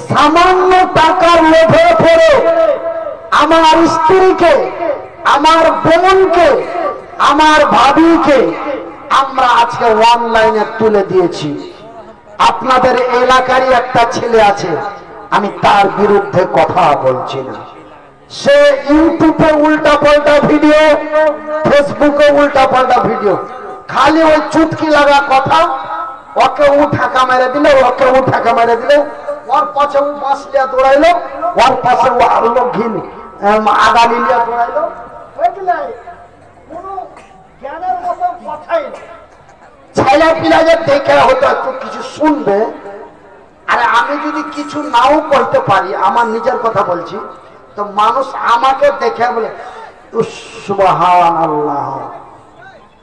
সামান্য টাকার লোভে পড়ে আমার স্ত্রীকে, আমার বোনকে, আমার ভাবিকে আমরা আজকে অনলাইনে তুলে দিয়েছি। আপনাদের এলাকারই একটা ছেলে আছে, আমি তার বিরুদ্ধে কথা বলছি না। সে ইউটিউবে উল্টা পাল্টা ভিডিও, ফেসবুকে উল্টা পাল্টা ভিডিও, খালি ওই চুটকি লাগা কথা। ওকে ও ঠাকা মেরে দিলে, ওকে ও ঠাকা মেরে দিলে, ওর পাশে ও বাঁশ লিয়া দৌড়াইলো, ওর পাশে ও আরো ঘিন আগালি লিয়া দৌড়াইলো। বুঝলে কোনো জ্ঞানের মতো কথাই না। ছেলে পিলাকে দেখে হয়তো একটু কিছু শুনবে। আরে আমি যদি কিছু নাও করতে পারি, আমার নিজের কথা বলছি, তো মানুষ আমাকে দেখে বলে সুবহানাল্লাহ,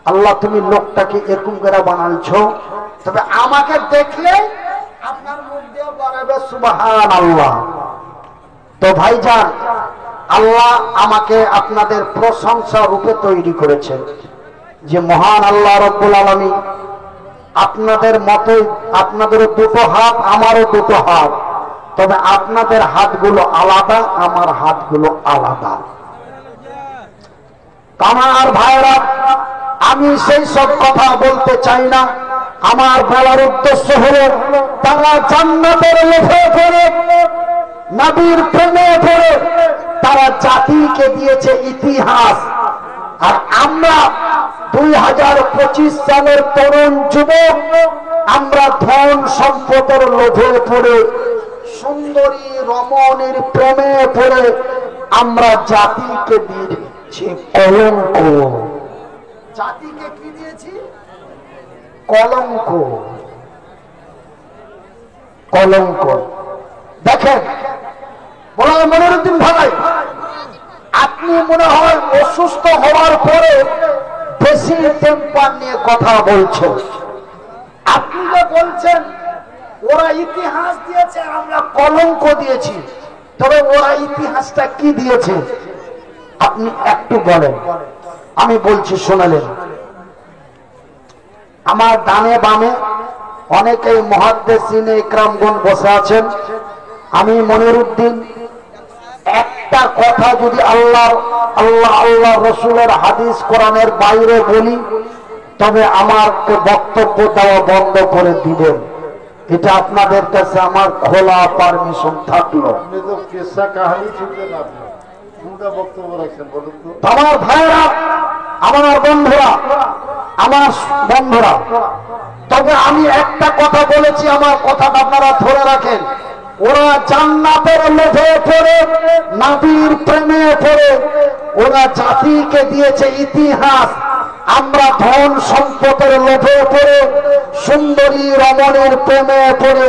আল্লাহ তুমি লোকটাকে এরকম করে বানালছো। তবে আমাকে দেখলে আপনার মুখ দিয়ে বাড়াবে সুবহানাল্লাহ। তো ভাইজান, আল্লাহ আমাকে আপনাদের প্রশংসা রূপে তৈরি করেছেন, যে মহান আল্লাহ রব্বুল আলামিন আপনাদের মতোই, আপনাদেরও দুটো হাত, আমারও দুটো হাত, তবে আপনাদের হাতগুলো আলাদা, আমার হাতগুলো আলাদা। আমার ভাইরা, আমি সেই সব কথা বলতে চাই না। আমার বলার উদ্দেশ্য হলো, তারা জান্নাতের লোভে পড়ে, নবীর প্রেমে পড়ে তারা জাতিকে দিয়েছে ইতিহাস। আর আমরা 2025 সালের তরুণ যুবক, আমরা ধন সম্পদের লোভে পড়ে, সুন্দরী রমণীর প্রেমে পড়ে আমরা জাতিকে দিয়েছি কলঙ্ক। জাতিকে কি দিয়েছি? কলঙ্ক। কলঙ্ক। দেখেন বলা মনিরুদ্দিন ভাই, আপনি মনে হয় অসুস্থ হওয়ার পরে বেশি টেম্পার নিয়ে কথা বলছেন। আপনি যে বলছেন ওরা ইতিহাস দিয়েছে, আমরা কলঙ্ক দিয়েছি, তবে ওরা ইতিহাসটা কি দিয়েছে আপনি একটু বলেন। আমি বলছি, শোনালেন। আমার ডানে বামে অনেকেই মুহাদ্দিসিনে ইকরামগণ বসে আছেন। আমি মনিরুদ্দিন একটা কথা যদি আল্লাহ রসুলের হাদিস কোরআনের বাইরে বলি, তবে আমাকে বক্তব্য দেওয়া বন্ধ করে দিবেন। এটা আপনাদের কাছে আমার খোলা পারমিশন থাকলো। আমার ভাইরা, আমার বন্ধুরা, তবে আমি একটা কথা বলেছি, আমার কথাটা আপনারা ধরে রাখেন। ওরা জান্নাতের লোভে পড়ে, নবীর প্রেমে পড়ে ওরা জাতিকে দিয়েছে ইতিহাস। আমরা ধন সম্পদের লোভে পড়ে, সুন্দরী রমণীর প্রেমে পড়ে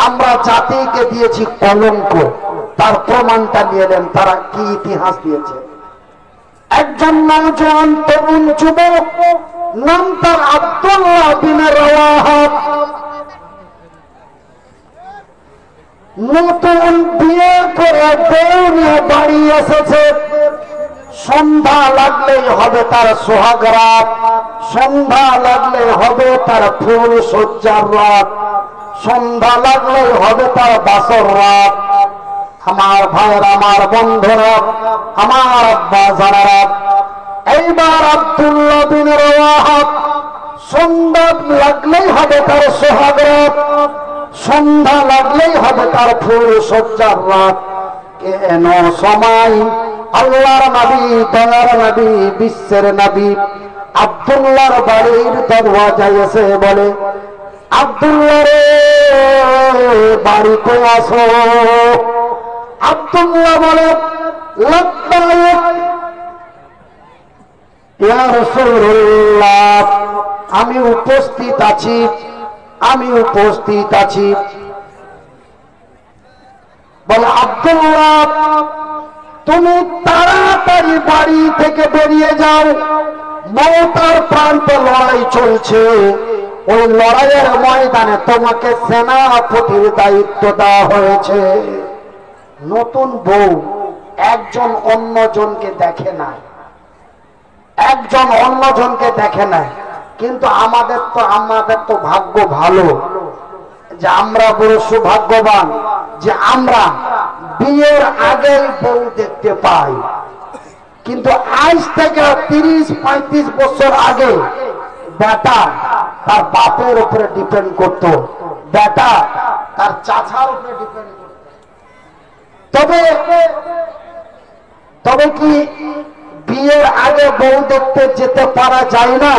আমরা জাতিকে দিয়েছি কলঙ্ক। তার প্রমাণটা নিয়ে নেন, তারা কি ইতিহাস দিয়েছে। একজন নওজোয়ান তরুণ যুবক, নাম তার আব্দুল্লাহ বিন রাওয়াহা, নতুন বিয়ে করে বউ নিয়ে বাড়ি এসেছে। সন্ধ্যা লাগলেই হবে তার সোহাগ রাত, সন্ধ্যা লাগলেই হবে তার ফুল সজ্জার রাত, সন্ধ্যা লাগলেই হবে তার বাসর রাত। আমার ভাইয়ের, আমার বন্ধুরা, আমার আব্বা জানারা, এইবার আব্দুল্লাহ বিন রাওয়াহা সন্ধ্যা লাগলেই হবে তার সোহাগ রাত, সন্ধ্যা লাগলেই হবে তার ফুল সজ্জার রাত। কেন সময় আল্লাহর নবী, দয়ার নবী, বিশ্বের নবী আব্দুল্লাহর বাড়ির দরওয়াজায় এসে বলে, আব্দুল্লাহ রে বাড়িতে আসো। আব্দুল্লাহ বলে, লাব্বাইক ইয়া রাসূলুল্লাহ, আমি উপস্থিত আছি, আমি উপস্থিত আছি। বলে, আব্দুল্লাহ তুমি তাড়াতাড়ি বাড়ি থেকে বেরিয়ে যাও, মওতার প্রান্তে লড়াই চলছে। ওই লড়াইয়ের ময়দানে তোমাকে সেনাপতির দায়িত্ব দেওয়া হয়েছে। নতুন বউ একজন অন্যজনকে দেখে না, একজন অন্যজনকে দেখে না। কিন্তু আমাদের তো ভাগ্য ভালো যে আমরা বড় সৌভাগ্যবান যে আমরা বিয়ের আগেই বউ দেখতে পাই। কিন্তু আজ থেকে 30-35 বছর আগে বেটা তার বাপের উপরে ডিপেন্ড করত, বেটা তার চাচার উপরে ডিপেন্ড করত। তবে কি বিয়ের আগে বউ দেখতে যেতে পারা যায় না?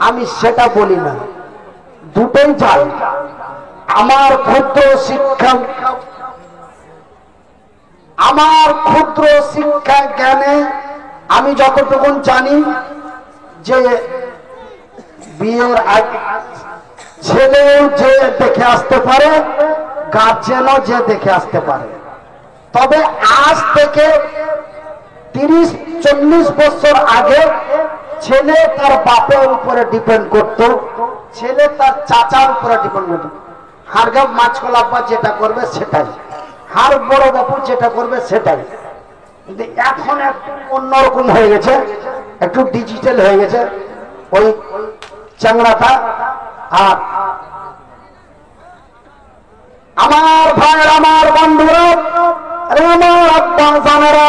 আমি সেটা বলি না, দুটোই যায়। আমার ক্ষুদ্র শিক্ষা জ্ঞানে আমি যতটুকু জানি যে বিয়ের আগে ছেলেও যে দেখে আসতে পারে, গার্জেনও যে দেখে আসতে পারে। তবে আজ থেকে 30-40 বছর আগে ছেলে তার বাপের উপরে ডিপেন্ড করত, ছেলে তার চাচার উপরে ডিপেন্ড করত। হারগাম মাছকলাব্বা যেটা করবে সেটাই, হার বড় বাপু যেটা করবে সেটাই। কিন্তু এখন একটু অন্যরকম হয়ে গেছে, একটু ডিজিটাল হয়ে গেছে ওই চ্যাংড়াটা। আর আমার ভাইয়ের, আমার বন্ধুরা, আমার আব্বা জানেরা,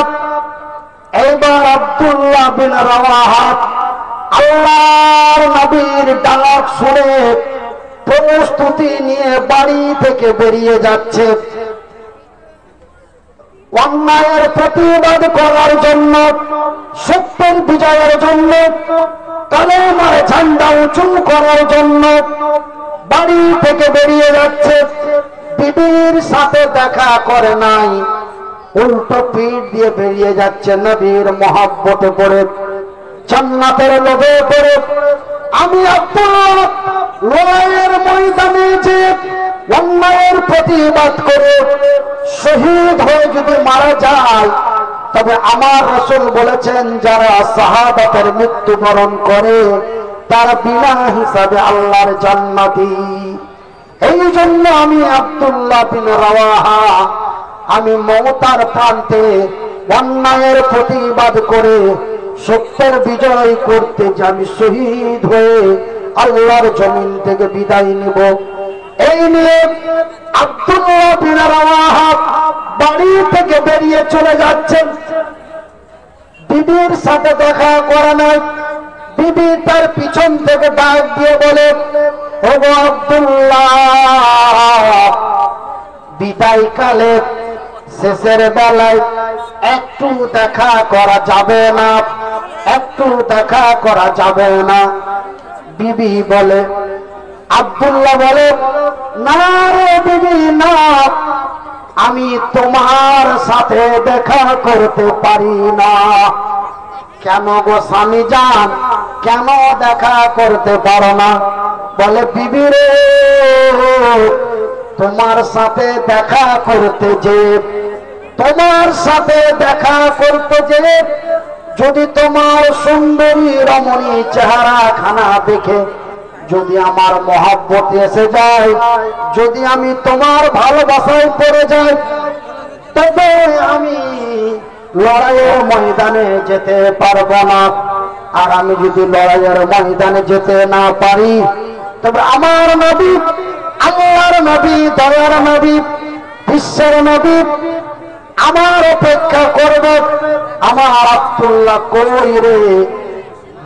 এইবার আব্দুল্লাহ বিন রাওয়াহা আল্লাহর নবীর ডাক শুনে প্রস্তুতি নিয়ে বাড়ি থেকে বেরিয়ে যাচ্ছে অন্যায়ের প্রতিবাদ করার জন্য, সত্যের বিজয়ের জন্য, কালেমার ঝান্ডা উঁচু করার জন্য বাড়ি থেকে বেরিয়ে যাচ্ছে। বিবির সাথে দেখা করে নাই, উল্টো পিঠ দিয়ে বেরিয়ে যাচ্ছে নবীর মহব্বতে পড়ে, জান্নাতের লোভে পড়ে। আমি আব্দুল্লাহ লড়াইয়ের ময়দানে যে অন্যায়ের প্রতিবাদ করে শহীদ হয়ে যদি মারা যায়, তবে আমার রাসূল বলেছেন যারা শাহাদাতের মৃত্যুবরণ করে তারা বিনা হিসাবে আল্লাহর জান্নাতি। এই জন্য আমি আব্দুল্লাহ বিন রাওয়াহা আমি মওতার প্রান্তে অন্যায়ের প্রতিবাদ করে সত্যের বিজয় করতে যে আমি শহীদ হয়ে আল্লাহর জমিন থেকে বিদায় নিব। এই নিয়ে আব্দুল্লাহ বিন রাওয়াহা বাড়ি থেকে বেরিয়ে চলে যাচ্ছেন। বিবির সাথে দেখা করে নাই। বিবি তার পিছন থেকে ডাক দিয়ে বলে, ওগো আব্দুল্লাহ, বিদায় কালে শেষের বেলায় একটু দেখা করা যাবে না, একটু দেখা করা যাবে না? বিবি বলে, আব্দুল্লাহ বলে, না রে বিবি না, আমি তোমার সাথে দেখা করতে পারি না। কেন গো স্বামী জান, কেন দেখা করতে পারো না? বলে, বিবি রে, তোমার সাথে দেখা করতে যে, তোমার সাথে দেখা করতে যে যদি তোমার সুন্দরী রমণী চেহারা খানা দেখে যদি আমার মহব্বত এসে যায়, যদি আমি তোমার ভালোবাসায় পড়ে যাই, তবে আমি লড়াইয়ের ময়দানে যেতে পারবো না। আর আমি যদি লড়াইয়ের ময়দানে যেতে না পারি, তবে আমার নবী, আল্লাহর নবী, দয়ার নবী, বিশ্বের নবী আমার অপেক্ষা করবে। আমার আব্দুল্লাহ কই রে?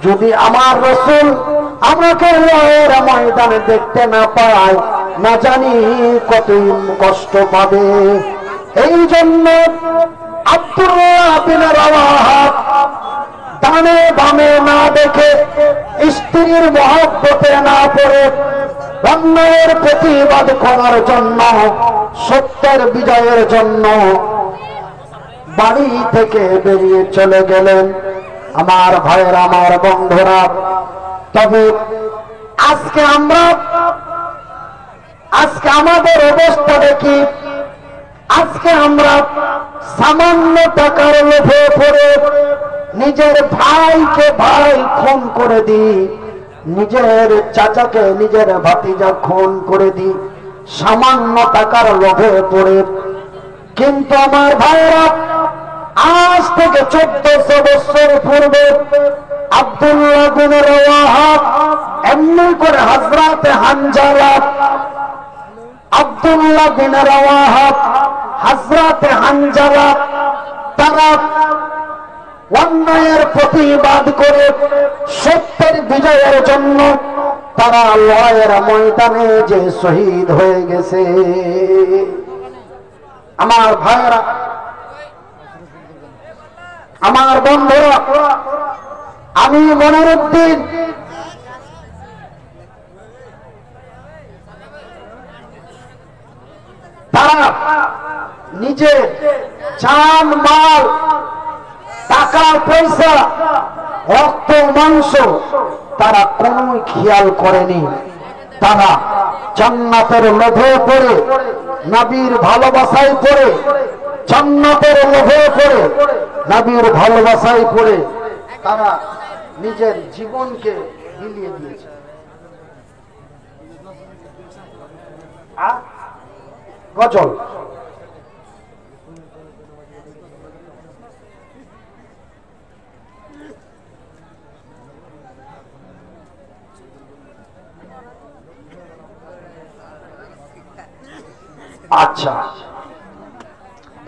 যদি আমার রাসূল আমাকে লড়াইয়ের ময়দানে দেখতে না পায়, না জানি কতই কষ্ট পাবে। এই জন্য আব্দুল্লাহ বিন রাওয়াহা ডানে বামে না দেখে, স্ত্রীর মহব্বতে না পড়ে, অন্যায়ের প্রতিবাদ করার জন্য, সত্যের বিজয়ের জন্য বাড়ি থেকে বেরিয়ে চলে গেলেন। আমার ভাইয়ের, আমার বন্ধুরা, তবে আজকে আমাদের অবস্থা দেখি। আজকে আমরা সামান্য টাকার লোভে পড়ে নিজের ভাইকে ভাই খুন করে দিই, নিজের চাচাকে নিজের ভাতিজা খুন করে দিই সামান্য টাকার লোভে পড়ে। কিন্তু আমার ভাইরা, আজ থেকে 1400 বছর পূর্বে আব্দুল্লাহ বিন রাওয়াহা এমনি করে হযরত হানজালা আব্দুল্লাহ বিন রাওয়াহা, হযরতে হানজালা, তারা অন্যায়ের প্রতিবাদ করে সত্যের বিজয়ের জন্য তারা লড়াইয়ের ময়দানে যে শহীদ হয়ে গেছে। আমার ভাইরা, আমার বন্ধুরা, আমি মনিরউদ্দিন তারা নিজে জান মাল, টাকা পয়সা, রক্ত মাংস তারা কোনো খেয়াল করেনি। তারা জান্নাতের লোভে পড়ে, নবীর ভালোবাসায় পড়ে, জান্নাতের লোভে পড়ে, নবীর ভালোবাসায় পড়ে তারা নিজের জীবনকে বিলিয়ে দিয়েছে। গজল আচ্ছা,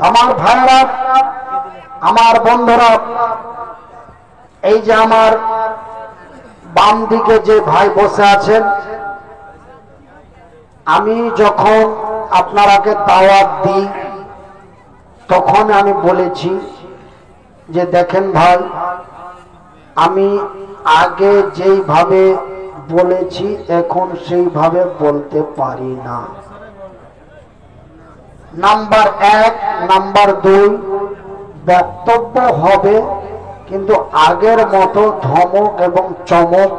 আমার ভাইরা, আমার বন্ধুরা, এই যে আমার বাম দিকে যে ভাই বসে আছেন, আমি যখন আপনারাকে দাওয়াত দিই তখন আমি বলেছি যে দেখেন ভাই, আমি আগে যেইভাবে বলেছি এখন সেইভাবে বলতে পারি না। নাম্বার 1, নাম্বার 2, বক্তব্য হবে কিন্তু আগের মতো ধমক এবং চমক,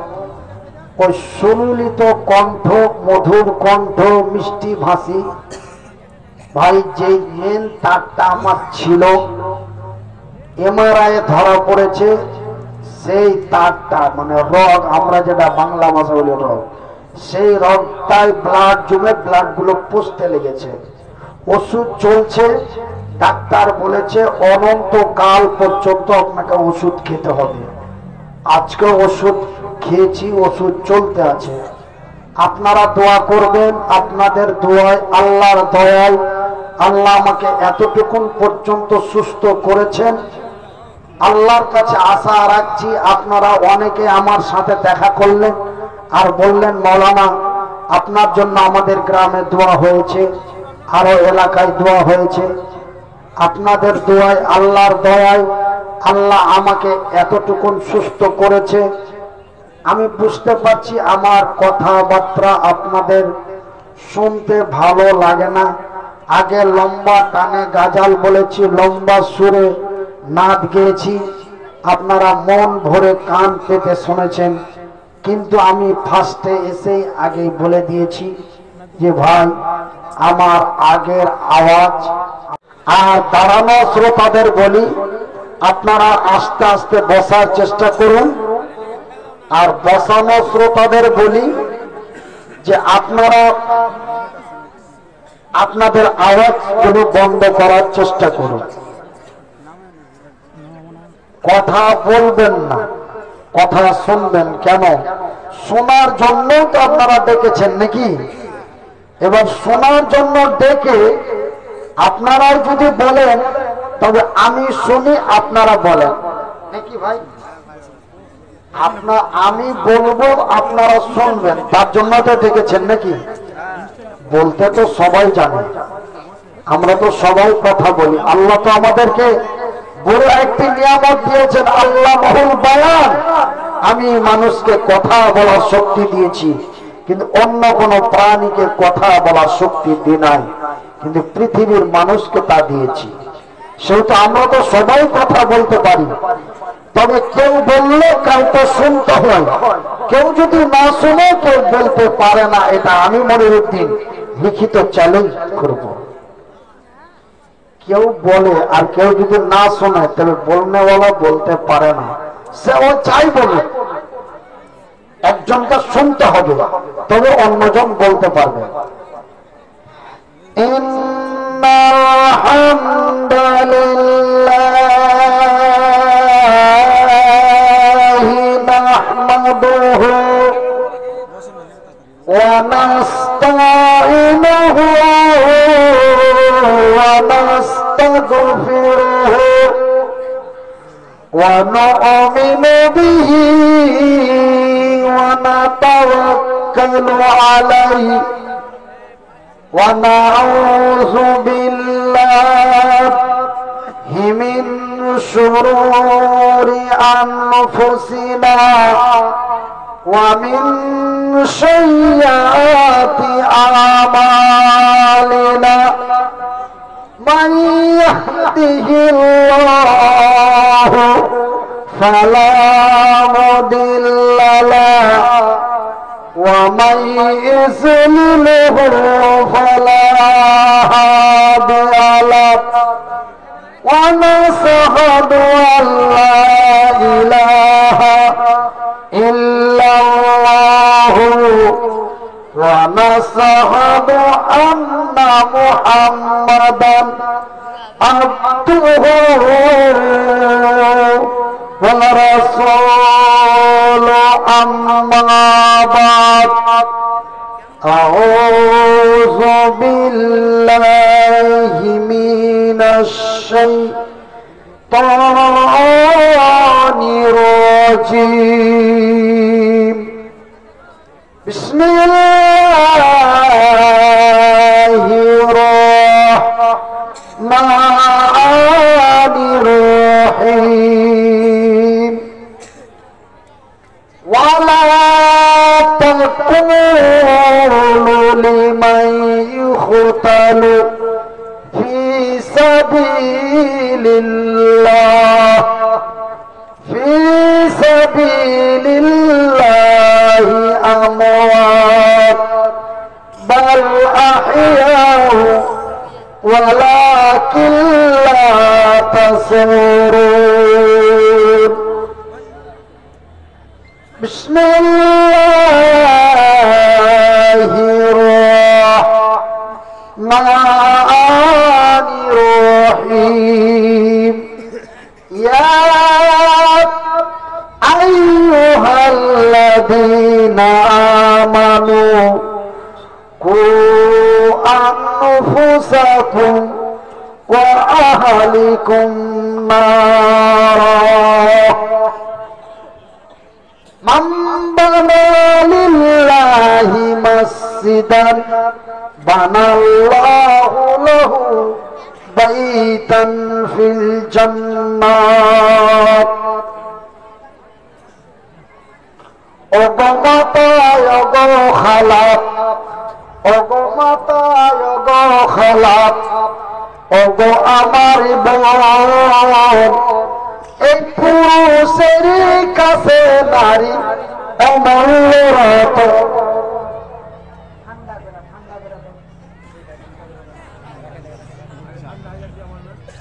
ওই সুললিত কণ্ঠ, মধুর কণ্ঠ, মিষ্টি ভাষী, ভাই যে মেন তারটা আমার ছিল এমআরআই ধরা পড়েছে, সেই তারটা মানে রগ, আমরা যেটা বাংলা ভাষা বলি রগ, সেই রগটায় ব্লাড জমে ব্লাড গুলো পচতে লেগেছে। ওষুধ চলছে, ডাক্তার বলেছে অনন্তকাল পর্যন্ত আপনাকে ওষুধ খেতে হবে। আজকে ওষুধ খেয়েছি, ওষুধ চলতে আছে। আপনারা দোয়া করবেন, আপনাদের দোয়ায়, আল্লাহর দয়ায় আল্লাহ আমাকে এতটুকুন পর্যন্ত সুস্থ করেছেন। আল্লাহর কাছে আশা রাখছি আপনারা অনেকে আমার সাথে দেখা করলেন আর বললেন মাওলানা আপনার জন্য আমাদের গ্রামে দোয়া হয়েছে, আরো এলাকায় দোয়া হয়েছে। আপনাদের দোয়ায়, আল্লাহর দয়ায় আল্লাহ আমাকে এতটুকুন সুস্থ করেছে। আমি বুঝতে পারছি আমার কথাবার্তা আপনাদের শুনতে ভালো লাগে না। আগে লম্বা টানে গাজাল বলেছি, লম্বা সুরে নাদ গেয়েছি, আপনারা মন ভরে কান পেতে শুনেছেন। কিন্তু আমি ফার্স্টে এসেই আগেই বলে দিয়েছি যে ভাই আমার আগের আওয়াজ। আর দাঁড়ানো শ্রোতাদের বলি আপনারা আস্তে আস্তে বসার চেষ্টা করুন। আর বসানো শ্রোতাদের বলি যে আপনারা আপনাদের আওয়াজগুলো বন্ধ করার চেষ্টা করুন, কথা বলবেন না, কথা শুনবেন। কেন? শোনার জন্য তো আপনারা ডেকেছেন নাকি? এবার শোনার জন্য ডেকে আপনারাই যদি বলেন তবে আমি শুনি, আপনারা বলেন নাকি ভাই? আমি বলবো, আপনারা শুনবেন, তার জন্য তো ডেকেছেন নাকি? বলতে তো সবাই জানে, আমরা তো সবাই কথা বলি। আল্লাহ তো আমাদেরকে বড় একটি নিয়ামত দিয়েছেন, আল্লাহ মহুল বায়ান। আমি মানুষকে কথা বলার শক্তি দিয়েছি, কিন্তু অন্য কোন প্রাণীকে কথা বলার শক্তি দিই নাই, কিন্তু পৃথিবীর মানুষকে তা দিয়েছি। সেহেতু আমরা তো সবাই কথা বলতে পারি, তবে কেউ বললে কাউকে শুনতে হয়, কেউ যদি না শুনে কেউ বলতে পারে না। এটা আমি মনিরউদ্দিন লিখিত চ্যালেঞ্জ করব। কেউ বলে আর কেউ যদি না শোনে তবে বলনেওয়ালা বলতে পারে না, সে ও চাই বলে, একজনকে শুনতে হবে তবে অন্যজন বলতে পারবে। ইন্নাল হামদুলিল্লাহি নাহমাদুহু ওয়া নাস্তাঈনুহু ونستغفره ونؤمن به ونتوكل عليه ونعوذ بالله من شرور أنفسنا ومن سيئات أعمالنا من يهده الله فلا مضل له ومن يضلله فلا هادي له ونشهد أن لا إله إلا الله ونشهد أن محمدا عبده ورسوله أما بعد أعوذ بالله من الشيطان الرجيم بسم الله الرحمن الرحيم ولا تقولوا لمن يقتل في سبيل الله أموات بل أحياء ولكن لا تشعرون بسم الله الرحمن الرحيم يا أيها الذين آمنوا قوا أنفسكم وأهلكم نارا من بنى لله مسجدا بنى الله له بيتا في الجنات অগমতায় অগখালাপ অগমতায় অগখালাপ অগ আমার বোন এই পুরুষের কাছে নারী অমূল্য রত্ন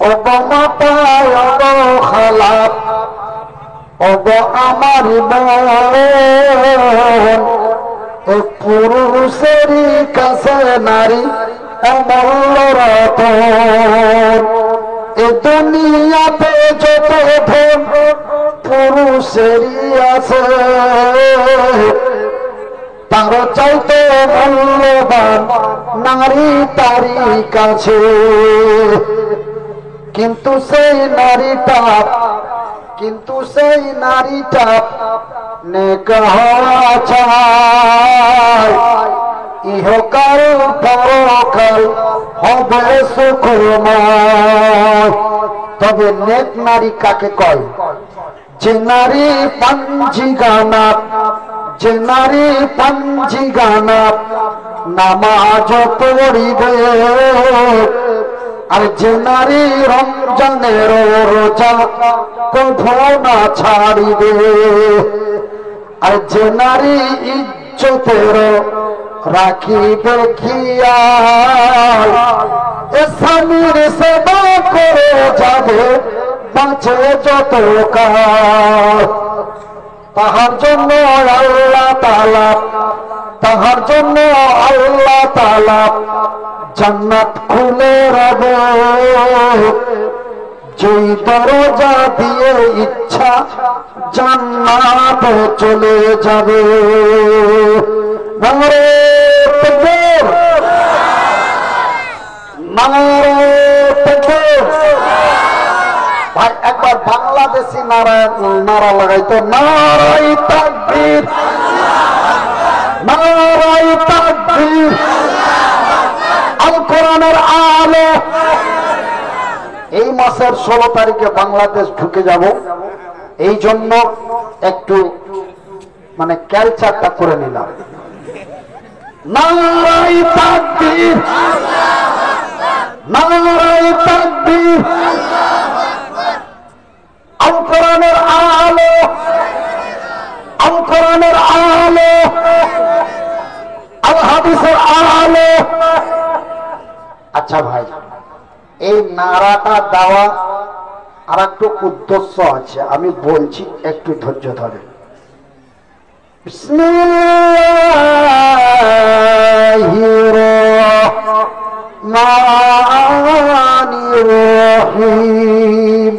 অগমতায় অগখালাপ অগ আমার বোন পুরুষের কাছে নারী অমূল্য রতন এ দুনিয়াতে যত ধন পুরুষেরই আছে তার চাইতে মূল্যবান নারী তারই কাছে কিন্তু সেই নারীটা নেক হওয়া চায় ইহকাল পরকাল হবে সুখময় তবে নেক নারী কাকে কয় যে নারী পাঞ্জি গানা নামাজ পড়িবে আর যে নারী রমজানের রোজা কভু না ছাড়িবে আর যে নারী ইজ্জতের রাখিবে খেয়াল স্বামীর সেবা করে যাবে বাঁচে যত কাল তাহার জন্য আল্লাহ তাআলা জান্নাত খুলে রাখবে যেই দরজা দিয়ে ইচ্ছা জান্নাতে চলে যাবে নারে তাকবীর নারে তাকবীর বাংলাদেশি নারা লাগাইতো নারাই তাকবীর, নারাই তাকবীর, আল কোরআনের আলো। এই মাসের 16 তারিখে বাংলাদেশ ঢুকে যাব, এই জন্য একটু মানে ক্যালচারটা করে নিলাম। নারাই তাকবীর, নারাই তাকবীর, আল কোরআনের আলো, আল কোরআনের আলো, আল হাদিসের আলো। আচ্ছা ভাই, এই নারাটা দেওয়া আর একটু উদ্দেশ্য আছে, আমি বলছি, একটু ধৈর্য ধরে। বিসমিল্লাহির রহমানির রহিম।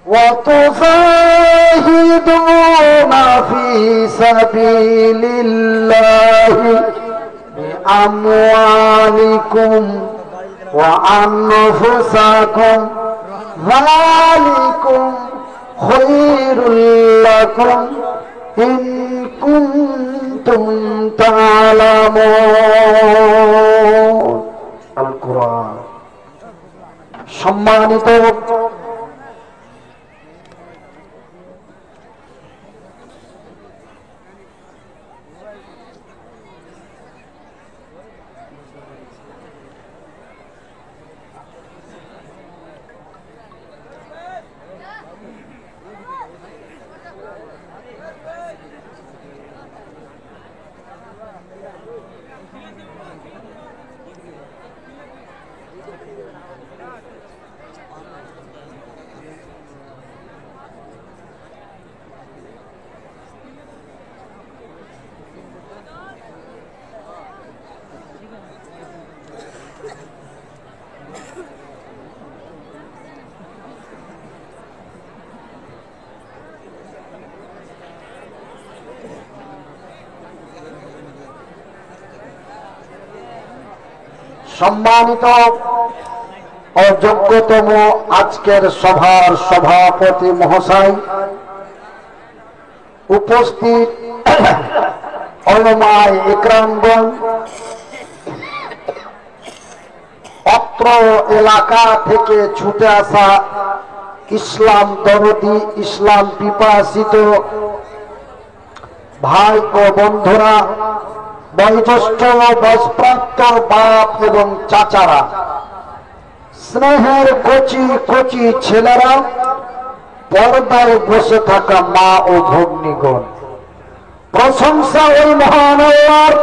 ওয়াতুজাহিদুনা ফি সাবিলিল্লাহি বিআমওয়ালিকুম ওয়া আনফুসাকুম যালিকুম খায়রুল লাকুম ইন কুনতুম তা'লামুন। আল কোরআন। সম্মানিত সম্মানিত ও যোগ্যতম আজকের সভার সভাপতি মহাশয়, উপস্থিত উলামায়ে ইকরামগণ, অত্র এলাকা থেকে ছুটে আসা ইসলাম দরদি, ইসলাম পিপাসিত ভাই ও বন্ধুরা, বয়োজ্যেষ্ঠ বয়স্প্রাপ্ত বাপ এবং চাচারা, স্নেহের কচি কচি ছেলেরা, পর্দায় বসে থাকা মা ও ভগ্নীগণ, প্রশংসা ওই মহান আল্লাহর,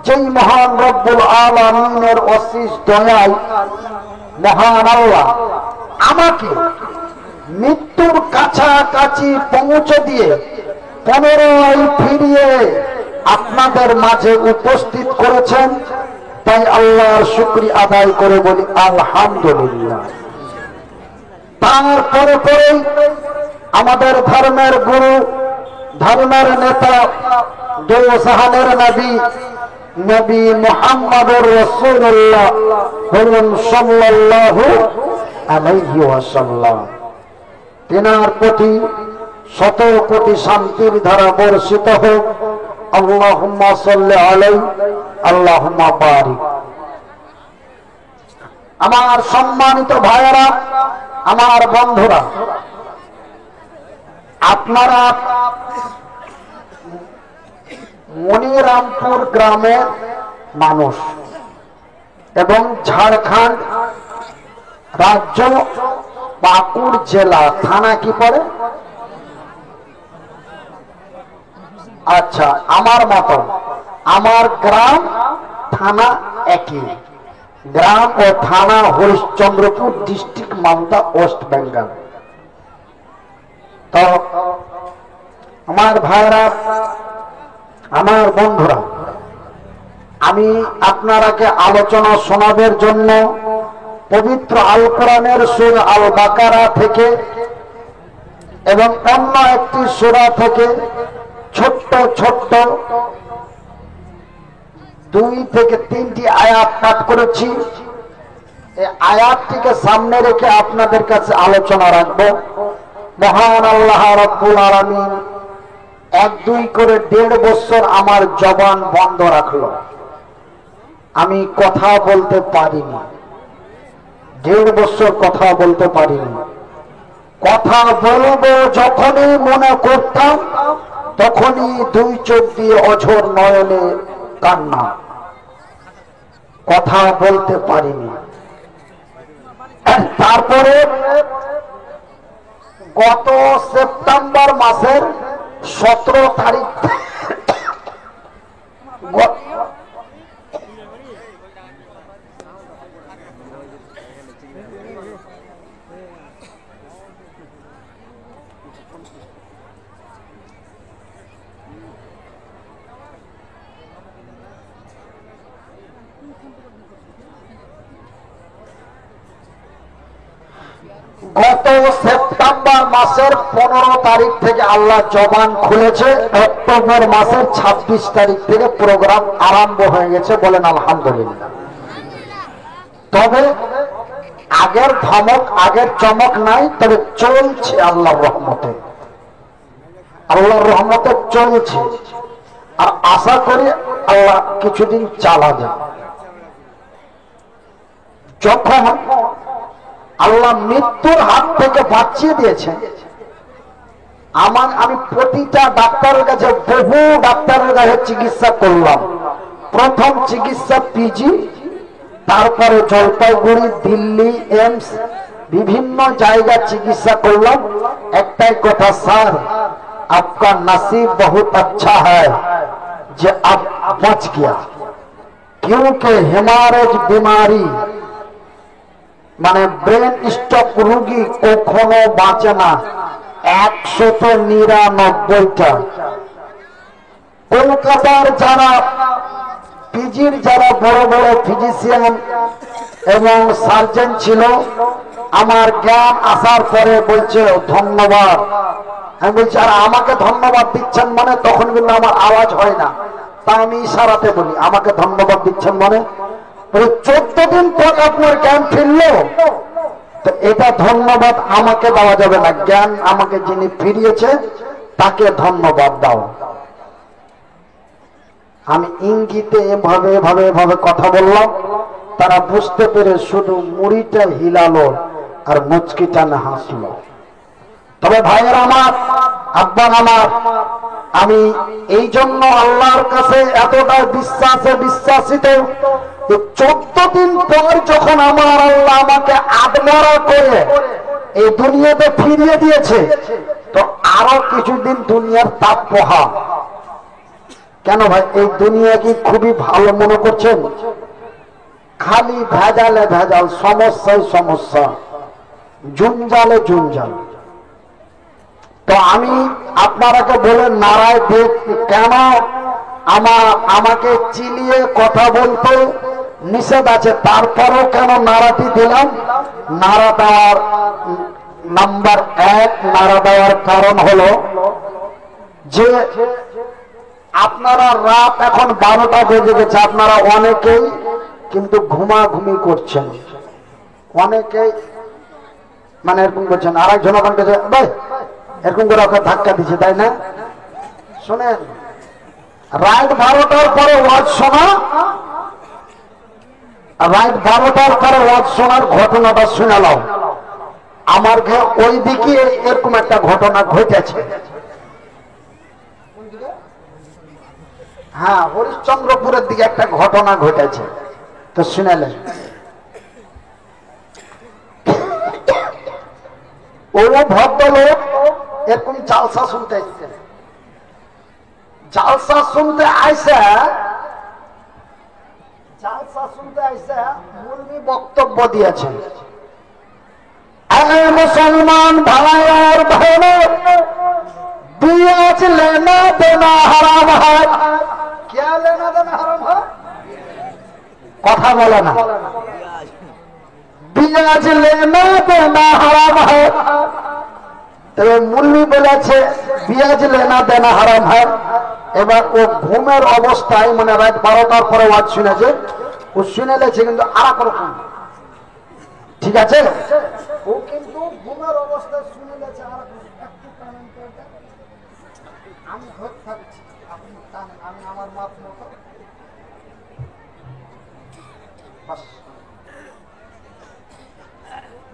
যেই মহান রব্বুল আলামিনের অশেষ দয়ায় মহান আল্লাহ আমাকে মৃত্যুর কাছাকাছি পৌঁছে দিয়ে পুনরায় ফিরিয়ে আপনাদের মাঝে উপস্থিত করেছেন। তাই আল্লাহর শুকরিয়া আদায় করে বলি আলহামদুলিল্লাহ। তারপরে পরে আমাদের ধর্মের গুরু, ধর্মের নেতা, দো জাহানের নবী, নবী মুহাম্মদুর রাসূলুল্লাহ সাল্লাল্লাহু আলাইহি ওয়াসাল্লাম, তিনার প্রতি শত কোটি শান্তির ধারা বর্ষিত হোক। আল্লাহুম্মা সাল্লি আলাইহি, আল্লাহুম্মা বারিক। আমার সম্মানিত ভাইয়েরা, আমার বন্ধুরা, আপনারা মনিরামপুর গ্রামের মানুষ এবং ঝাড়খণ্ড রাজ্য পাকুড় জেলা, থানা কি পড়ে? আচ্ছা, আমার মতো, আমার গ্রাম থানা একই, গ্রাম ও থানা হরিশ্চন্দ্রপুর, ডিস্ট্রিক্ট মালদা, ওয়েস্ট বেঙ্গল। তো আমার ভাইরা, আমার বন্ধুরা, আমি আপনারাকে আলোচনা শোনাবার জন্য পবিত্র আল কোরআনের সূরা আল বাকারা থেকে এবং অন্য একটি সূরা থেকে ছোট্ট ছোট্ট 2 থেকে 3টি আয়াত পাঠ করেছি। এই আয়াতটিকে সামনে রেখে আপনাদের কাছে আলোচনা রাখবো। মহান আল্লাহ রাব্বুল আলামিন 1-2 করে 1.5 বছর আমার জবান বন্ধ রাখলো, আমি কথা বলতে পারিনি। 1.5 বছর কথা বলতে পারিনি। কথা বলবো যখনই মনে করতাম, তখনই 2 চোখ দিয়ে অঝোর নয়নে কান্না। কথা বলতে পারিনি। তারপরে গত সেপ্টেম্বর মাসের 17 তারিখ মাসের 15 তারিখ থেকে আল্লাহ জবান খুলেছে, অক্টোবর মাসের 26 তারিখ থেকে প্রোগ্রাম আরম্ভ হয়ে গেছে। বলেন আলহামদুলিল্লাহ। তবে আগের ধমক আগের চমক নাই, তবে চলছে আল্লাহর রহমতে। আল্লাহর রহমতে চলছে, আর আশা করি আল্লাহ কিছুদিন চালাবে। যখন আল্লাহ মৃত্যুর হাত থেকে বাঁচিয়ে দিয়েছেন, আমি প্রতিটা ডাক্তারের কাছে, বহু ডাক্তারের কাছে চিকিৎসা করলাম। প্রথম চিকিৎসা পিজি, তারপরে জলপাইগুড়ি, দিল্লি, এমস, বিভিন্ন জায়গায় চিকিৎসা করলাম। একটাই কথা, স্যার आपका नसीब बहुत अच्छा है যে आप बच गया, क्योंकि हेमारेज बीमारी মানে ব্রেন স্ট্রোক রোগী কখনো বাঁচে না। 199টা। কলকাতার যারা পিজির যারা বড় বড় ফিজিশিয়ান এবং সার্জন ছিল, আমার জ্ঞান আসার পরে বলছে ধন্যবাদ। আমি বলছি, আর আমাকে ধন্যবাদ দিচ্ছেন মানে? তখন কিন্তু আমার আওয়াজ হয় না, তা আমি ইশারাতে বলি আমাকে ধন্যবাদ দিচ্ছেন মানে? 14 দিন পর আপনার জ্ঞান ফিরলো, তো এটা ধন্যবাদ আমাকে দেওয়া যাবে না, জ্ঞান আমাকে যিনি ফিরিয়েছে তাকে ধন্যবাদ দাও। আমি ইঙ্গিতে এভাবে এভাবে এভাবে কথা বললাম, তারা বুঝতে পেরে শুধু মুড়িটা হিলালো আর মুচকিটা না হাসলো। তবে ভাইয়ের আমার, আব্বা আমার, আমি এই জন্য আল্লাহর কাছে এতটা বিশ্বাসিত, 14 দিন পর যখন আমার আল্লাহ আমাকে আদমরা করে এই দুনিয়াতে ফিরিয়ে দিয়েছে, তো আরো কিছুদিন দুনিয়ার তাপ পোহা। কেন ভাই, এই দুনিয়া কি খুবই ভালো মনে করছেন? খালি ভেজালে ভেজাল, সমস্যায় সমস্যা, জঞ্জালে জঞ্জাল। তো আমি আপনারাকে বলে নারায় দেখ, কেন আমাকে চিলিয়ে কথা বলতে নিষেধ আছে, তারপরও কেন নারাটি দিলাম? নারা দেওয়ার নাম্বার 1, নারা দেওয়ার কারণ হলো যে আপনারা রাত এখন 12টা বেজে গেছে, আপনারা অনেকেই কিন্তু ঘুমাঘুমি করছেন, অনেকেই মানে এরকম করছেন। আরেকজন ওখান থেকে ভাই এরকম করে ওকে ধাক্কা দিচ্ছে, তাই না? শোনেন, রাত 12টার পরে ওয়াজ শোনা, রাত 12টার পরে ওয়াজ শোনার ঘটনাটা শুনালাম। আমার ওই দিকে এরকম একটা ঘটনা ঘটেছে। হ্যাঁ, হরিশ্চন্দ্রপুরের দিকে একটা ঘটনা ঘটেছে, তো শুনালেন। ও ভদ্রলোক এরকম জালসা শুনতে আসছে, জালসা শুনতে আইসা মুরবি বক্তব্য দিয়েছেন, মুসলমান ভাই আর ভাইরা, বিয়াজ লেনা দেনা হারাম হয়। क्या लेना देना হারাম হয়? কথা বলে না। বিয়াজ লেনা দেনা হারাম হয়। তবে মুল্লি বলেছে বিয়াজ লেনা দেনা হারাম হয়। এবার ও ঘুমের অবস্থায়, মানে রাত 12টার পরে ওয়াজ শুনেছে, ও শুনেছে কিন্তু আর এক রকম, ঠিক আছে? ও কিন্তু ঘুমের অবস্থায় শুনে গেছে। আর একটু টানেন তো এটা, আমি ধরে থাকছি, আপনি টানেন, আমি আমার মাপ মতো।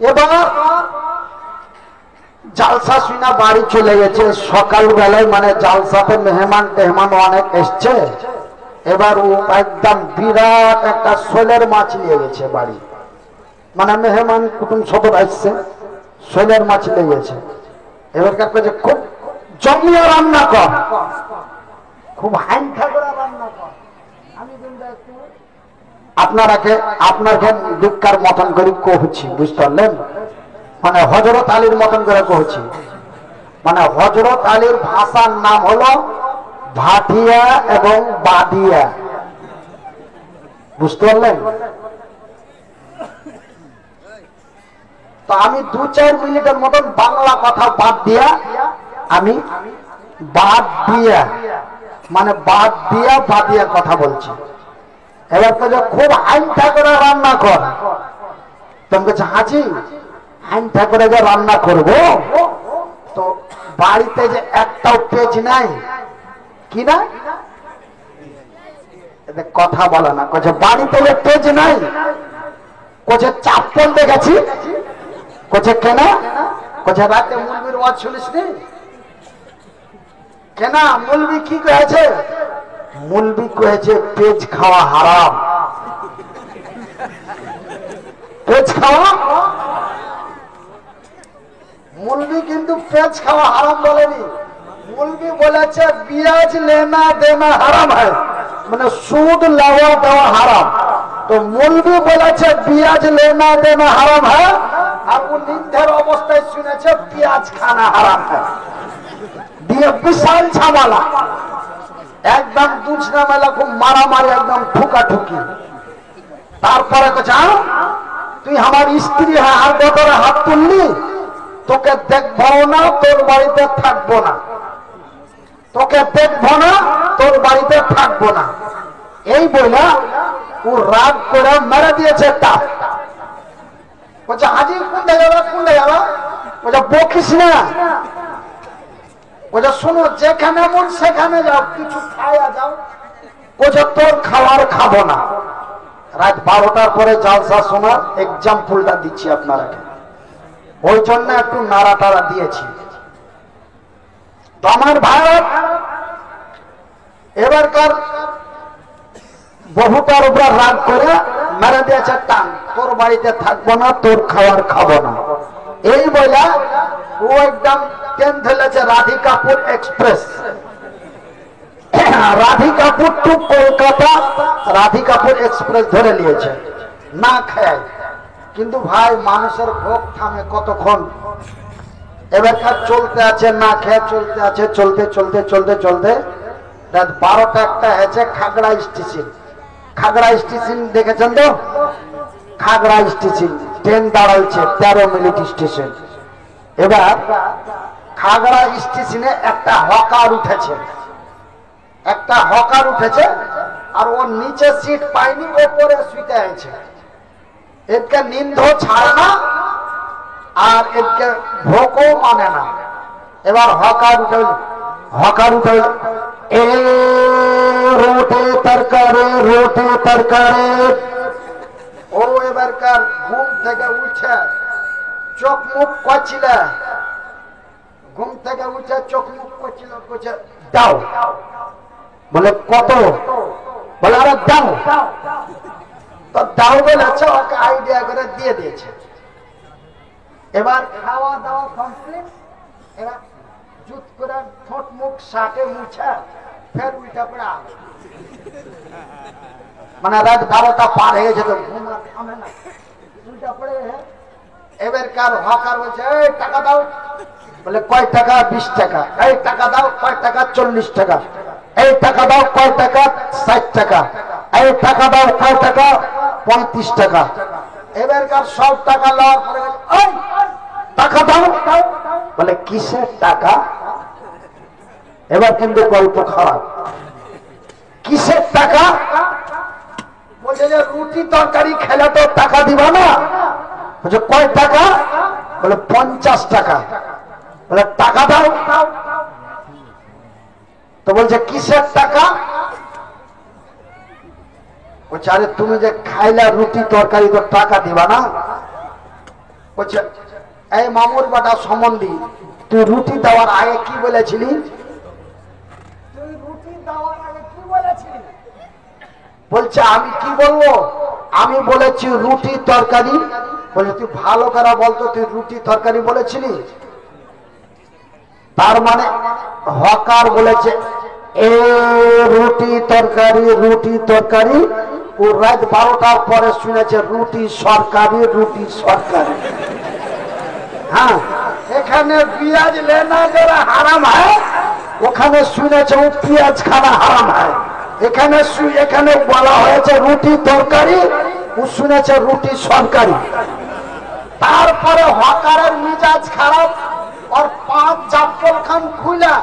এবার জালসা শুনা বাড়ি চলে গেছে সকাল বেলায়, মানে জালসাতে মেহমান টেহমান অনেক এসছে। এবার ও একদম বিরাট একটা শোলের মাছ নিয়ে গেছে বাড়ি, মানে মেহমান কুটুম সদর আসছে, শোলের মাছ নিয়ে গেছে। এবার কাছে খুব জমিয়ে রান্না কর, খুব হাইনখা করে রান্না কর। আমি কিন্তু একটু আপনাকে ভিক্ষার মতন করে কহছি, বুঝতে পারলেন? মানে হযরত আলীর মতন করে কহছি। মানে হযরত আলীর ভাষার নাম হলো ভাটিয়া এবং বাদিয়া, বুঝতে পারলেন? তো আমি 2-4 মিনিটের মতন বাংলা কথা বাদ দিয়া, আমি বাদ দিয়া মানে বাদ দিয়া বাদিয়া কথা বলছি। এবার তো খুব আইন ঠাকুরা রান্না কর, তুমি বলছে হাজি আইন ঠাকুরে যে রান্না করব, তো বাড়িতে যে একটাও পেজ নাই, কি না কথা বলে না, কছে বাড়িতে যে পেজ নাই, কছে চাপ্পল দেখেছি, কছে কেন, কছে রাতে মুলবির ওয়াজ শুনিস নি কেন? মুলবি কি কয়েছে? মুলবি কয়েছে পেজ খাওয়া হারাম। পেজ খাওয়া, মুলবি কিন্তু পেজ খাওয়া হারাম বলেনি, মুলবি বলেছে বিয়াজ লেনা দেনা হারাম হয়, মানে সুদ লাওয়া দেওয়া হারাম। তো মুলবি বলেছে বিয়াজ লেনা দেনা হারাম হয়, আর ও নিন্দের অবস্থায় শুনেছে পেঁয়াজ খানা হারাম হয়। দিয়ে বিশাল ঝামেলা, একদম দুজনা মেলা খুব মারামারি, একদম ঠুকাঠুকি। তারপরে তুই আমার স্ত্রী আর বদরে হাত তুললি, তোকে দেখবো না, তোর বাড়িতে থাকবো না, তোকে দেখবো না, তোর বাড়িতে থাকবো না, এই বলে ও রাগ করে মেরে দিয়েছে টাপ। বলছে হাজি কোনটা যাবা, কোনটা যাবা? বলছে বকিস না, বলছে শোনো যেখানে মন সেখানে যাও, কিছু খাওয়া যাও। বলছে তোর খাওয়ার খাবো না। রাত 12টার পরে জালসা শোনার এক্সাম্পলটা দিচ্ছি আপনারাকে, ওই জন্য একটু নাড়াটাড়া দিয়েছি। তো আমার ভারত এবারকার বহুটার উপর রাগ করে মেরে দিয়েছে টান, তোর বাড়িতে থাকবো না, তোর খাওয়ার খাবো না, এই বলে ও একদম ট্রেন ধরেছে Radhikapur express, Radhikapur to Kolkata Radhikapur express ধরে নিয়েছে না খায়। কিন্তু ভাই মানুষের ভোগ থামে কতক্ষণ? এবারকার চলতে আছে না খেয়ে চলতে আছে, চলতে চলতে চলতে চলতে রাত 12টা একটা হয়েছে খাগড়া স্টেশন। খাগড়া স্টেশন দেখেছেন তো? খাগড়া স্টেশন ট্রেন দাঁড়াচ্ছে 13 মিনিট স্টেশন। এবার খাগড়া স্টেশনে একটা হকার উঠেছে, একটা হকার উঠেছে, আর ওর নিচে সিট পায়নি, ওপরে শুইতে আছে। এরকে নিন্দ ছাড়ে না আর এরকে ভোগও মানে না। এবার হকার উঠে এ রোটে তরকারে, রোটে তরকারে। ও এবারকার ঘুম থেকে উঠে চোখ মুখ করছিল, ঘুম থেকে উঠে চোখ মুখ করছিল, বলছে দাও। বলে কত? বলে আরে দাও। তো দাও বলেছে, ওকে আইডিয়া করে দিয়ে দিয়েছে। এবার খাওয়া দাওয়া কমপ্লিট। এবার জুত করে ঠোঁট মুখ শাকে মুছে ফের উল্টা পড়া, মানে রাত 12টা পার হয়ে গেছে, তো ঘুম আর থামে না, উল্টা পড়ে। এবারকার হকার বলছে এই টাকা দাও। বলে কয় টাকা? 20 টাকা। এই টাকা দাও। কয় টাকা? 40 টাকা। এই টাকা দাও। কয় টাকা? 60 টাকা। এই টাকা দাও। কয় টাকা? 35 টাকা। এবারকার সব টাকা লওয়ার পরে এই টাকা দাও। বলে কিসের টাকা? এবার কিন্তু গল্প খারাপ। কিসের টাকা? বলছে যে রুটি তরকারি খেলে তো টাকা দিবা না, বলছে কয় টাকা? বলে 50 টাকা। বলে টাকা দাও। তো বলছে কিসের টাকা? বলছে আরে তুমি যে খাইলা রুটি তরকারি তো টাকা দিবা না? বলছে এই মামুর বাটা সম্বন্ধী, তুই রুটি দেওয়ার আগে কি বলেছিলি? তুই রুটি দেওয়ার আগে কি বলেছিলি? বলছে আমি কি বলবো? আমি বলেছি রুটি তরকারি। বলছে তুই ভালো করে বলতো, তুই রুটি তরকারি বলেছিলি? তার মানে হকার বলেছে এ রুটি তরকারি, রুটি তরকারি। ও রাত 12টার পরে শুনেছে রুটি সরকারি, রুটি সরকারি। হ্যাঁ, এখানে পেঁয়াজ লেনা যারা হারাম হয়, ওখানে শুনেছে ও পেঁয়াজ খানা হারাম হয়। এখানে বলা হয়েছে রুটি তরকারি, ও শুনেছে রুটি সরকারি। তারপরে হকারের মিজাজ খারাপ, और 5 চাপ্পল খান খুলা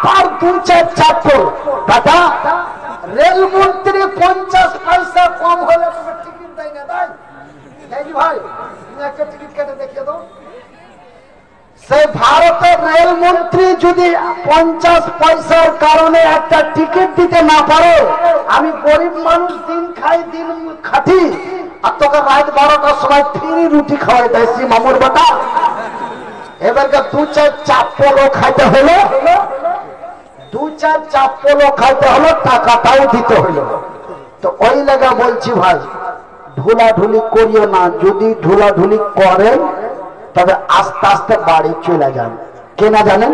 পার 2-4 চাপ্পল। দাদা রেলমন্ত্রী 50 পয়সা কম হলে টিকিট দেয় না, তাই ভাই তুমি একটা টিকিট কেটে দেখিয়ে দাও। সেই ভারতের রেলমন্ত্রী যদি 50 পয়সার কারণে একটা টিকিট দিতে না পারে, আমি গরিব মানুষ দিন খাই দিন খাটি, আর তোকে রাত 12টার সময় ফ্রি রুটি খাওয়াই দেয় মামুর বেটা। এবারকে 2-4 চাপ্পলও খাইতে হলো, 2-4 চাপ্পলও খাইতে হলো, টাকাটাও দিতে হলো। তো ওই লাগা বলছি ভাই, ঢুলাঢুলি করিও না। যদি ঢুলাঢুলি করেন তবে আস্তে আস্তে বাড়ি চলে যান। কেনা জানেন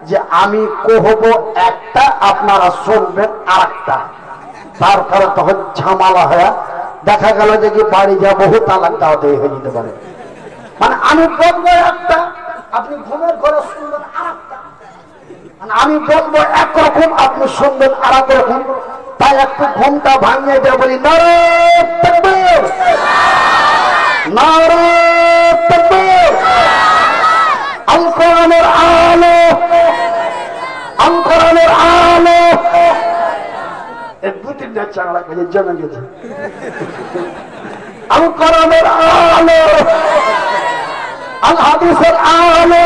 যে আমি কহবো একটা, আপনারা শুনবেন আর একটা, তারপরে তখন ঝামেলা হয়ে দেখা গেল যে কি বাড়ি যা বহু তালাক দাওয়া দিয়ে হয়ে যেতে পারে। মানে আমি বলবো একটা, আপনি ঘুমের ঘরে শুনবেন আর একটা। মানে আমি বলবো একরকম, আপনি শুনবেন আর এক রকম। তাই একটু ঘুমটা ভাঙিয়ে দিয়ে বলি নারে তাকবীর, নারে তাকবীর। আল কোরআনের আলো, আল কোরআনের আলো। এই 2-3টা চাংলা কাজে জমে গেছে। আল কোরআনের আলো, আল হাদিসের আলো।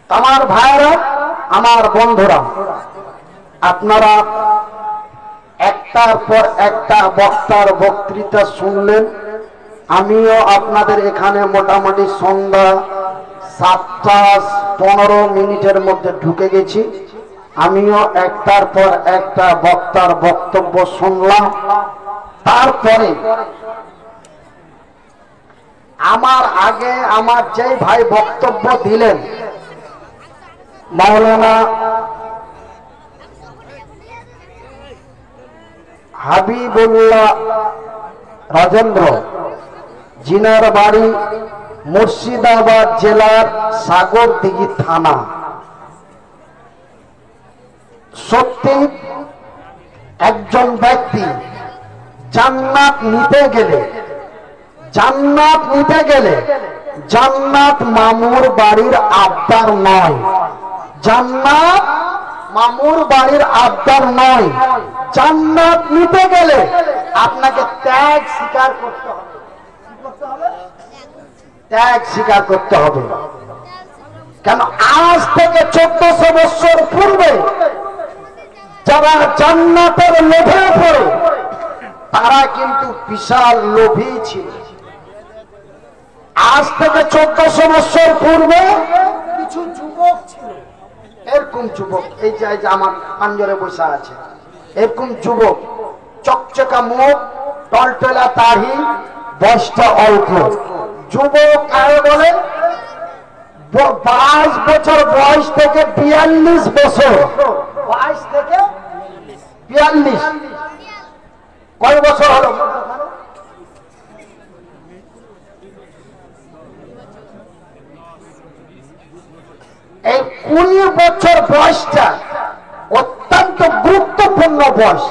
আমার ভাইরা, আমার বন্ধুরা, আপনারা একটার পর একটা বক্তার বক্তৃতা শুনলেন। আমিও আপনাদের এখানে মোটামুটি সন্ধ্যা 7:15 মধ্যে ঢুকে গেছি। আমিও একটার পর একটা বক্তার বক্তব্য শুনলাম। তারপরে আমার আগে আমার যে ভাই বক্তব্য দিলেন, মাওলানা হাবিবুল্লাহ রাজেন্দ্র, জিনার বাড়ি মুর্শিদাবাদ জেলার সাগরদিঘি থানা। সত্যি একজন ব্যক্তি জান্নাত নিতে গেলে, জান্নাত মামুর বাড়ির আবদার নয়, জান্নাত মামুর বাড়ির আবদার নয়। জান্নাত নিতে গেলে আপনাকে ত্যাগ স্বীকার করতে হবে। ত্যাগ স্বীকার করতে হবে। কেন আজ থেকে 1400 বছর পূর্বে যারা জান্নাতের লোভে পড়ে, তারা কিন্তু বিশাল লোভী ছিল। আজ থেকে 1400 বছর পূর্বে কিছু যুবক ছিল, এরকম যুবক, এই যে আমার পাঞ্জরে বসে আছে, এরকম যুবক, চকচকা মুখ, টলটলা দাড়ি, বয়সটা অল্প। যুবক কারে বলে? 22 বছর বয়স থেকে 42 বছর, 22 থেকে 42, কয় বছর হলো? এই 20 বছর বয়সটা অত্যন্ত গুরুত্বপূর্ণ বয়স।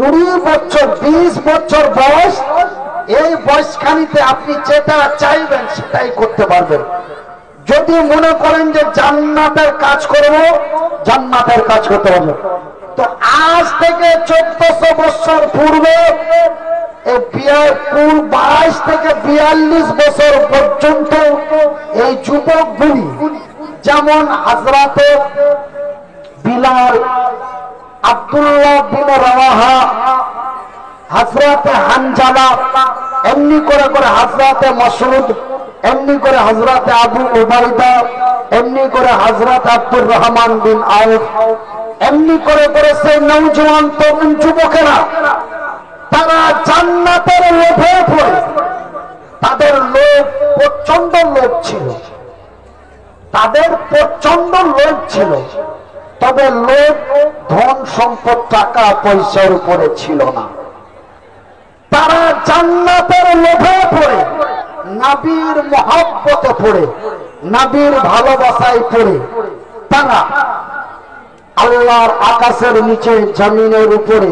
20 বছর 20 বছর বয়স, এই বয়সখানিতে আপনি যেটা চাইবেন সেটাই করতে পারবেন। যদি মনে করেন যে জান্নাতের কাজ করব, জান্নাতের কাজ করতে পারবেন। তো আজ থেকে 1400 বছর পূর্বে যায় 22 থেকে 42 বছর পর্যন্ত এই যুবকগুলি, যেমন হযরতে বিলাল, আব্দুল্লাহ বিন রাওয়াহা, হযরতে হানজালা, এমনি করে করে হযরতে মাসউদ, এমনি করে হযরতে আবু উবাইদা, এমনি করে হযরত আব্দুর রহমান বিন আউফ, এমনি করে করে সেই নওজোয়ান তরুণ যুবকেরা তারা জান্নাতের লোভে পড়ে, তাদের লোভ প্রচন্ড লোভ ছিল, তাদের প্রচন্ড লোভ ছিল, তবে লোভ ধন সম্পদ টাকা পয়সার উপরে ছিল না। তারা জান্নাতের লোভে পড়ে, নবীর মহব্বতে পড়ে, নবীর ভালোবাসায় পড়ে তারা আল্লাহর আকাশের নিচে জমিনের উপরে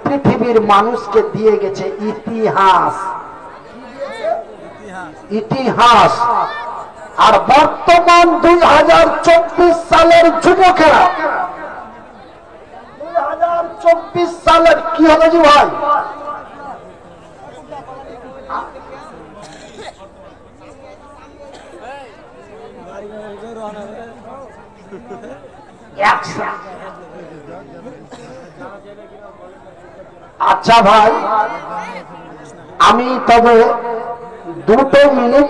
পৃথিবীর মানুষকে দিয়ে গেছে ইতিহাস, ইতিহাস। আর বর্তমান 2024 সালের যুবকেরা, 2024 সালের কি হবে জি ভাই, আচ্ছা ভাই, আমি তবে 2 মিনিট,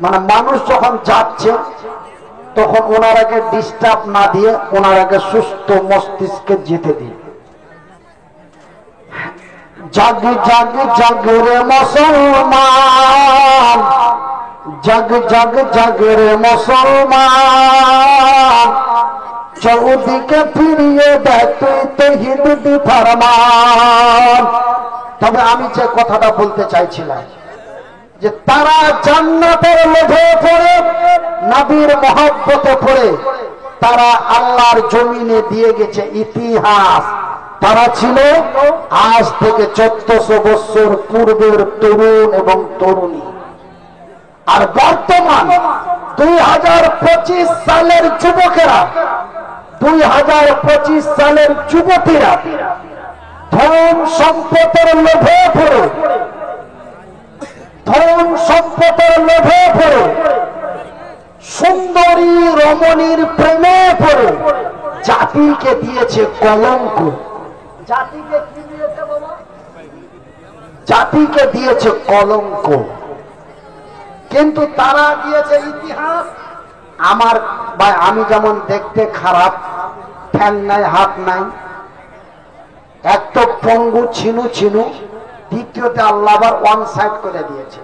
মানে মানুষ যখন যাচ্ছে তখন ওনারাকে ডিস্টার্ব না দিয়ে ওনারাকে সুস্থ মস্তিষ্কে যেতে দিন। জাগ জাগ জাগ রে মুসলমান, জাগ জাগ জাগ রে মুসলমান, চৌদিকে ফিরিয়ে দেখ তুই তৌহিদ ফরমান। তবে আমি যে কথাটা বলতে চাইছিলাম যে তারা জান্নাতের লোভে পড়ে, নবীর মহব্বতে পড়ে তারা আল্লাহর জমিনে দিয়ে গেছে ইতিহাস। তারা ছিল আজ থেকে 1400 বছর পূর্বের তরুণ এবং তরুণী। আর বর্তমান 2025 সালের যুবকেরা, 2025 সালের যুবতীরা ধন সম্পদের লোভে পড়ে, ধন সম্পদের লোভে পড়ে, সুন্দরী রমণীর প্রেমে পড়ে জাতিকে দিয়েছে কলঙ্ক। জাতিকে কি দিয়েছে বাবা? জাতিকে দিয়েছে কলঙ্ক, কিন্তু তারা দিয়েছে ইতিহাস। আমার ভাই, আমি যেমন দেখতে খারাপ, ফ্যান নাই, হাত নাই, এক তো পঙ্গু ছিনু ছিনু, দ্বিতীয়তে আল্লাহ আবার ওয়ান সাইড করে দিয়েছে।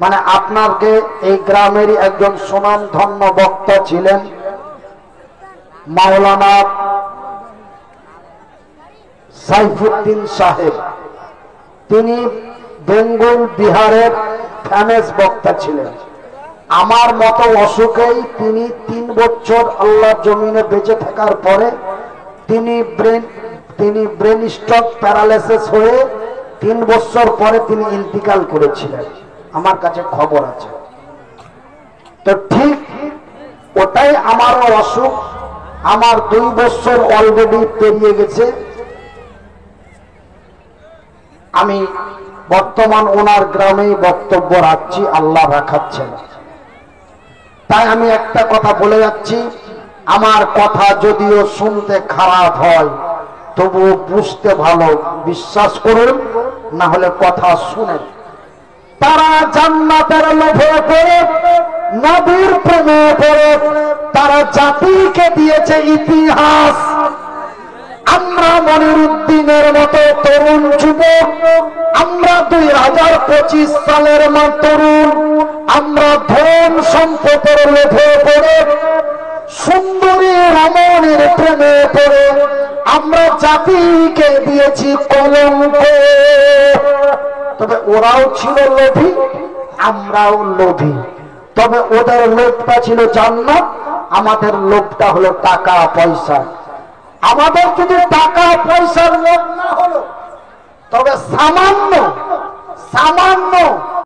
মানে আপনাকে এই গ্রামেরই একজন সুনামধন্য বক্তা ছিলেন মাওলানা সাইফুদ্দিন সাহেব, তিনি বেঙ্গল বিহারের ফেমাস বক্তা ছিলেন। আমার মতো অসুখেই তিনি 3 বছর আল্লাহর জমিনে বেঁচে থাকার পরে তিনি ব্রেন স্ট্রোক প্যারালাইসিস হয়ে 3 বছর পরে তিনি ইন্তিকাল করেছিলেন, আমার কাছে খবর আছে। তো ঠিক ওটাই আমারও অসুখ, আমার 2 বছর অলরেডি পেরিয়ে গেছে। আমি বর্তমান ওনার গ্রামেই বক্তব্য রাখছি, আল্লাহ রাখাচ্ছেন। তাই আমি একটা কথা বলে যাচ্ছি, আমার কথা যদিও শুনতে খারাপ হয় তবু বুঝতে ভালো, বিশ্বাস করুন, না হলে কথা শুনেন। তারা জান্নাতের লোভে পড়ে, নবীর প্রেমে পড়ে তারা জাতিকে দিয়েছে ইতিহাস। আমরা মনিরুদ্দিনের মতো তরুণ যুবক, আমরা 2025 সালের তরুণ, আমরা ধন সম্পদের লোভে পড়ে, সুন্দরী রমণীর প্রেমে পড়ে আমরা জাতিকে দিয়েছি কলঙ্ক। তবে ওরাও ছিল লোভী, আমরাও লোভী, তবে ওদের লোভটা ছিল জান্নাত, আমাদের লোভটা হলো টাকা পয়সা। আমাদের যদি টাকা পয়সার লোভ না হলো, তবে সামান্য